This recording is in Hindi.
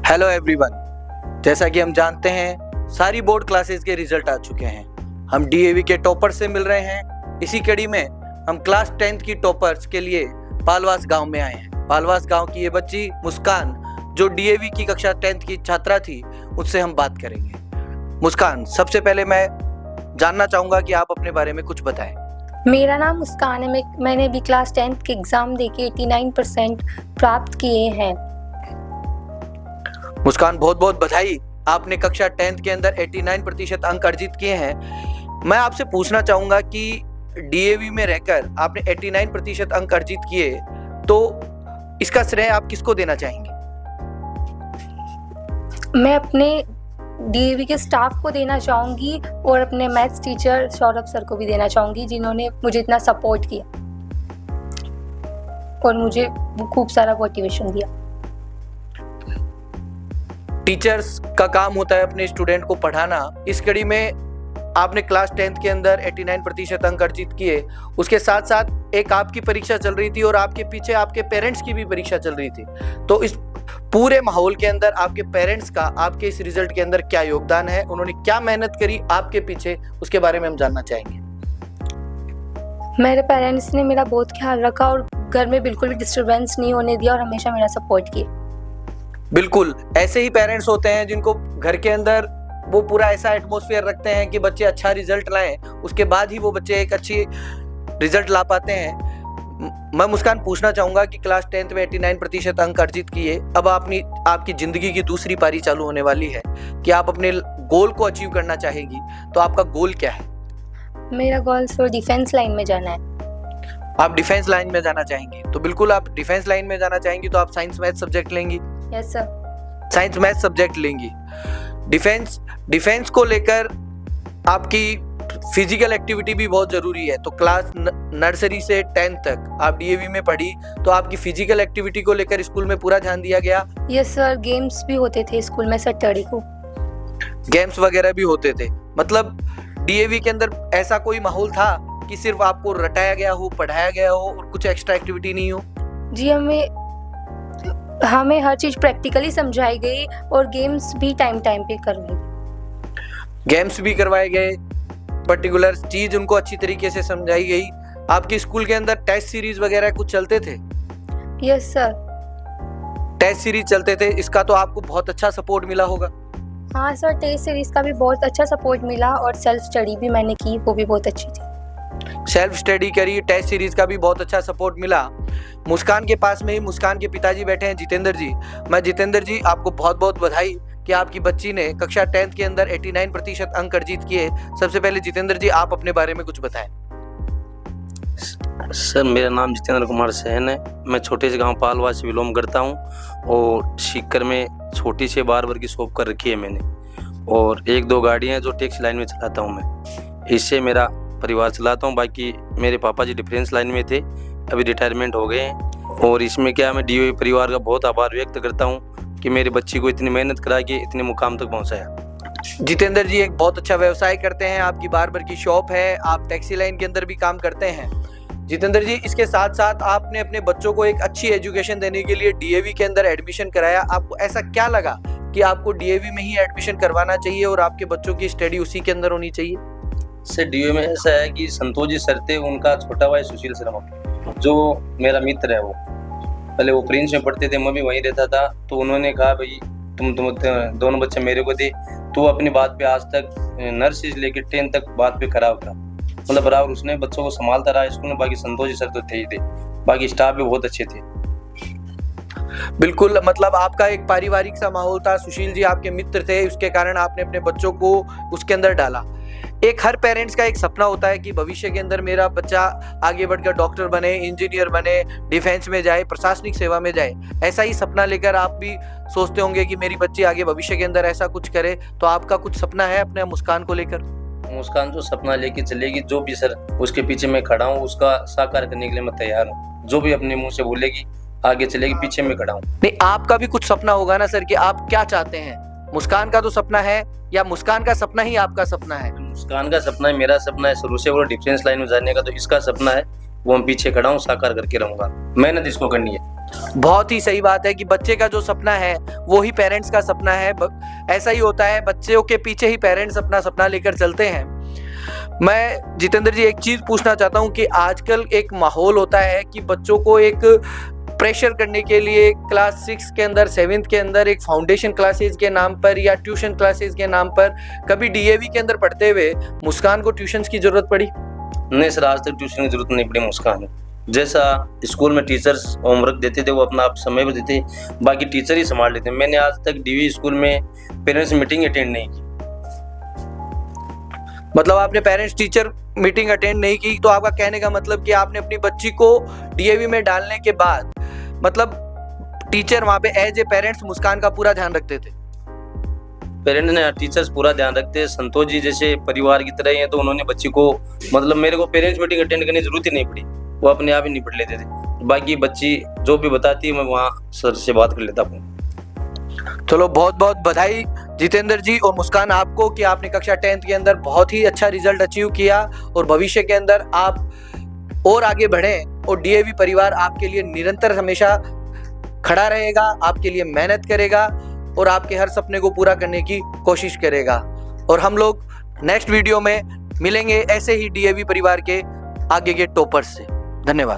हेलो एवरीवन, जैसा कि हम जानते हैं सारी बोर्ड क्लासेस के रिजल्ट आ चुके हैं। हम डीएवी के टॉपर से मिल रहे हैं। इसी कड़ी में हम क्लास 10th की टॉपर्स के लिए पालवास गांव में आए हैं। पालवास गांव की ये बच्ची मुस्कान, जो डीएवी की कक्षा 10th की छात्रा थी, उससे हम बात करेंगे। मुस्कान, सबसे पहले मैं जानना चाहूँगा कि आप अपने बारे में कुछ बताएं। मेरा नाम मुस्कान है। मैंने भी क्लास 10th के एग्ज़ाम देके 89% प्राप्त किए हैं। मुस्कान, बहुत बहुत बधाई, आपने कक्षा 10th के अंदर 89% अंक अर्जित किए हैं। मैं आपसे पूछना चाहूँगा कि डीएवी में रहकर आपने 89% अंक अर्जित किए, तो इसका श्रेय आप किसको देना चाहेंगे? मैं अपने डीएवी के स्टाफ को देना चाहूँगी और अपने मैथ्स टीचर सौरभ सर को भी देना चाहूँगी, जिन्होंने मुझे इतना सपोर्ट किया और मुझे खूब सारा मोटिवेशन दिया। टीचर्स का काम होता है अपने स्टूडेंट को पढ़ाना। इस कड़ी में आपने क्लास 10th के अंदर 89% अंक अर्जित किए। उसके साथ साथ एक आपकी परीक्षा चल रही थी और आपके पीछे आपके पेरेंट्स की भी परीक्षा चल रही थी। तो इस पूरे माहौल के अंदर आपके पेरेंट्स का आपके इस रिजल्ट के अंदर क्या योगदान है, उन्होंने क्या मेहनत करी आपके पीछे, उसके बारे में हम जानना चाहेंगे। मेरे पेरेंट्स ने मेरा बहुत ख्याल रखा और घर में बिल्कुल भी डिस्टर्बेंस नहीं होने दिया और हमेशा मेरा सपोर्ट किया। बिल्कुल, ऐसे ही पेरेंट्स होते हैं जिनको घर के अंदर वो पूरा ऐसा एटमॉस्फेयर रखते हैं कि बच्चे अच्छा रिजल्ट लाएं, उसके बाद ही वो बच्चे एक अच्छी रिजल्ट ला पाते हैं। मैं मुस्कान पूछना चाहूँगा कि क्लास 10th में 89% अंक अर्जित किए, अब आपकी ज़िंदगी की दूसरी पारी चालू होने वाली है कि आप अपने गोल को अचीव करना चाहेगी, तो आपका गोल क्या है? मेरा गोल सर डिफेंस लाइन में जाना है। आप डिफेंस लाइन में जाना चाहेंगी, तो बिल्कुल आप डिफेंस लाइन में जाना चाहेंगी तो आप साइंस मैथ सब्जेक्ट लेंगी? Yes sir. Science math subject लेंगी। डिफेंस को लेकर आपकी फिजिकल एक्टिविटी भी बहुत जरूरी है। तो क्लास नर्सरी से 10th तक आप डीएवी में पढ़ी, तो आपकी फिजिकल एक्टिविटी को लेकर स्कूल में पूरा ध्यान दिया गया? यस सर, गेम्स भी होते थे स्कूल में सैटरडे को। गेम्स वगैरह भी होते थे, मतलब डीएवी के अंदर ऐसा कोई माहौल था कि सिर्फ आपको रटाया गया हो, पढ़ाया गया हो और कुछ एक्स्ट्रा एक्टिविटी नहीं हो? जी, हमें हर चीज़ प्रैक्टिकली समझाई गई और गेम्स भी टाइम पे करवाई। गेम्स भी करवाए गए, पर्टिकुलर चीज उनको अच्छी तरीके से समझाई गई। आपके स्कूल के अंदर टेस्ट सीरीज वगैरह कुछ चलते थे? Yes sir. टेस्ट सीरीज चलते थे, इसका तो आपको बहुत अच्छा सपोर्ट मिला होगा। हाँ सर, टेस्ट सीरीज का भी बहुत अच्छा सपोर्ट मिला और सेल्फ स्टडी भी मैंने की, वो भी बहुत अच्छी थी। सेल्फ स्टडी करी, टेस्ट सीरीज का भी बहुत अच्छा सपोर्ट मिला। मुस्कान के पास में ही मुस्कान के पिताजी बैठे हैं, जितेंद्र जी। मैं जितेंद्र जी, आपको बहुत बहुत बधाई कि आपकी बच्ची ने कक्षा 10th के अंदर 89% अंक अर्जित किए। सबसे पहले जितेंद्र जी, आप अपने बारे में कुछ बताएं। सर, मेरा नाम जितेंद्र कुमार सहन है। मैं छोटे से गांव पालवास से बिलोंग करता हूं और सीकर में छोटी सी बार्बर की शॉप कर रखी है मैंने, और 1-2 गाड़ियां जो टैक्सी लाइन में चलाता हूं मैं। इससे मेरा परिवार चलाता हूं। बाकी मेरे पापा जी डिफेंस लाइन में थे, अभी रिटायरमेंट हो गए हैं। और इसमें क्या, मैं डीओवी परिवार का बहुत आभार व्यक्त करता हूं कि मेरी बच्ची को इतनी मेहनत करा के इतने मुकाम तक पहुंचाया। जितेंद्र जी एक बहुत अच्छा व्यवसाय करते हैं, आपकी बार्बर की शॉप है, आप टैक्सी लाइन के अंदर भी काम करते हैं। जितेंद्र जी, इसके साथ साथ आपने अपने बच्चों को एक अच्छी एजुकेशन देने के लिए डीएवी के अंदर एडमिशन कराया। आपको ऐसा क्या लगा कि आपको डीएवी में ही एडमिशन करवाना चाहिए और आपके बच्चों की स्टडी उसी के अंदर होनी चाहिए? सर, डीओवी में ऐसा है कि संतोष जी सर थे, उनका छोटा भाई सुशील शर्मा जो मेरा मित्र है, वो पहले वो प्रिंस में पढ़ते थे, मैं भी वहीं रहता था। तो उन्होंने कहा, भाई तुम दोनों बच्चे मेरे को दे, तो अपनी बात पे आज तक नर्सरी से लेकर 10th तक बात पे खड़ा होता, मतलब बराबर उसने बच्चों को संभालता रहा स्कूल में। बाकी संतोष जी सर तो थे ही थे, बाकी स्टाफ भी बहुत अच्छे थे। बिल्कुल, मतलब आपका एक पारिवारिक सा माहौल था। सुशील जी आपके मित्र थे, उसके कारण आपने अपने बच्चों को उसके अंदर डाला। एक हर पेरेंट्स का एक सपना होता है कि भविष्य के अंदर मेरा बच्चा आगे बढ़कर डॉक्टर बने, इंजीनियर बने, डिफेंस में जाए, प्रशासनिक सेवा में जाए। ऐसा ही सपना लेकर आप भी सोचते होंगे कि मेरी बच्ची आगे भविष्य के अंदर ऐसा कुछ करे। तो आपका कुछ सपना है अपने मुस्कान को लेकर? मुस्कान जो सपना लेके चलेगी, जो भी सर उसके पीछे मैं खड़ा हूँ, उसका साकार करने के लिए मैं तैयार हूँ। जो भी अपने मुंह से बोलेगी आगे चलेगी, पीछे मैं खड़ा हूँ। नहीं, आपका भी कुछ सपना होगा ना सर, कि आप क्या चाहते हैं? मुस्कान का तो सपना है, या मुस्कान का सपना ही आपका सपना है? मुस्कान का सपना है, मेरा सपना है शुरू से वो डिफेंस लाइन में जाने का, तो इसका सपना है, वो हम पीछे खड़ा हूँ, साकार करके रहूंगा। मेहनत इसको करनी है। बहुत ही सही बात है कि बच्चे का जो सपना है वो ही पेरेंट्स का सपना है। ऐसा ही होता है, बच्चों के पीछे ही पेरेंट्स अपना सपना लेकर चलते हैं। मैं जितेंद्र जी एक चीज़ पूछना चाहता हूँ कि आजकल एक माहौल होता है कि बच्चों को एक प्रेशर करने के लिए क्लास 6 के अंदर 7th के अंदर एक फाउंडेशन क्लासेस के नाम पर या ट्यूशन क्लासेस के नाम पर कभी डीएवी के अंदर पढ़ते हुए मुस्कान को ट्यूशन्स की ज़रूरत पड़ी? नहीं सर, आज तक ट्यूशन की जरूरत नहीं पड़ी मुस्कान को। जैसा स्कूल में टीचर्स होमवर्क देते थे वो अपना आप समय पर देते, बाकी टीचर ही संभाल लेते। मैंने आज तक डीवी स्कूल में पेरेंट्स मीटिंग अटेंड नहीं की। मतलब आपने पेरेंट्स टीचर मीटिंग अटेंड नहीं की, तो आपका कहने का मतलब कि आपने अपनी बच्ची को डीएवी में डालने के बाद मतलब टीचर वहाँ पे एज ए पेरेंट्स मुस्कान का पूरा ध्यान रखते थे? पेरेंट्स ने टीचर्स पूरा ध्यान रखते हैं। संतोष जी जैसे परिवार की तरह ही हैं, तो उन्होंने बच्ची को मतलब मेरे को पेरेंट्स मीटिंग अटेंड करने की जरूरत ही नहीं पड़ी, वो अपने आप ही निपट लेते थे। बाकी बच्ची जो भी बताती है मैं वहाँ सर से बात कर लेता हूँ। चलो, बहुत बहुत बधाई जितेंद्र जी और मुस्कान आपको कि आपने कक्षा 10th के अंदर बहुत ही अच्छा रिजल्ट अचीव किया और भविष्य के अंदर आप और आगे बढ़ें और डीएवी परिवार आपके लिए निरंतर हमेशा खड़ा रहेगा, आपके लिए मेहनत करेगा और आपके हर सपने को पूरा करने की कोशिश करेगा। और हम लोग नेक्स्ट वीडियो में मिलेंगे ऐसे ही डीएवी परिवार के आगे के टॉपर्स से। धन्यवाद।